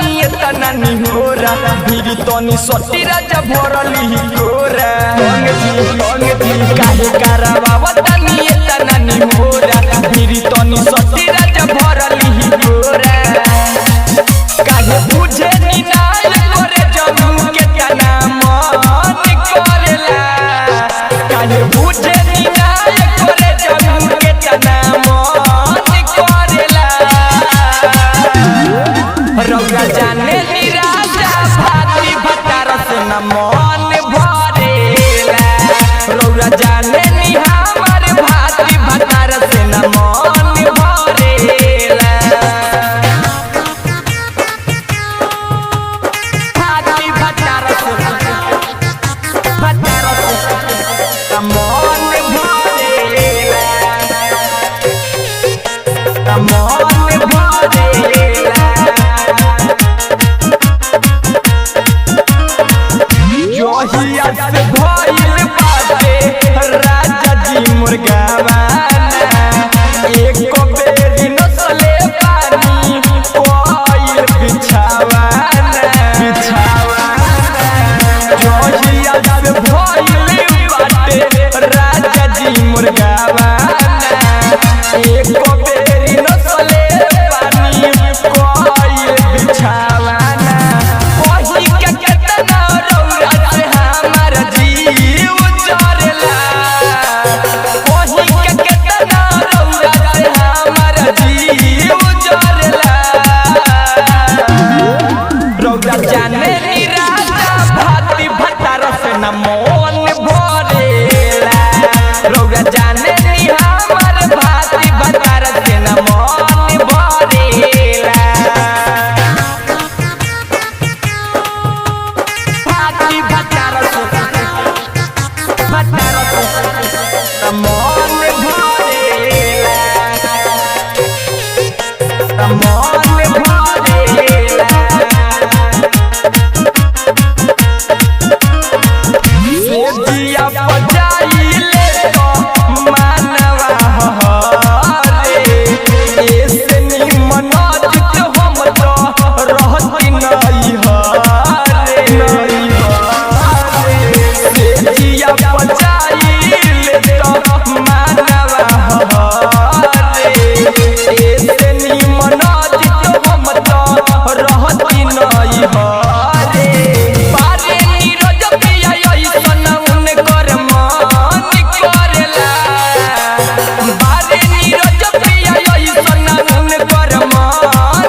तनी तना निहोरा भीड़ तनी सती राजा भरली गोरा काहे करावा तनी तना निहोरा भीड़ तनी सती राजा भरली गोरा काहे बुझे नी नाय करे जमू के तना मन करेला काहे बुझे नी नाय करे जमू के तना मन करेला रौरा जाने नी राजा भाती भतार से न मन भरेला रौरा जाने नी हमार भाती भतार से न मन भरेला भाती भतार से मन भरेला मन भरेला जोहिया से भइल बाटे राजा जी मुर्गावाना एक बेरी नसले पानी कोइल बिछावाना जोहिया से भइल बाटे राजा जी मुर्गावाना एक बेरी नसले पानी कोइल बिछावाना ओही के केतना रौरा से हमार जीव जरेला ओही के केतना रौरा से हमार जीव जरेला रौरा जाने नी राजा भाती भतार से न मन भरेला रौरा जाने नी हमार भाती भतार से न मन भरेला भाती भतार से मन भरेला मन भरेला जिया बजाइले तो मानवा हरे ऐसे निमन जित हम तो रहती नहीं हरे जिया बजाइले तो मानवा हरे ऐसे निमन जित हम तो रहती नहीं हरे पारे नीरज पिया ऐसन उनकर मन करेला बारे नीरज पिया ऐसन उनकर मन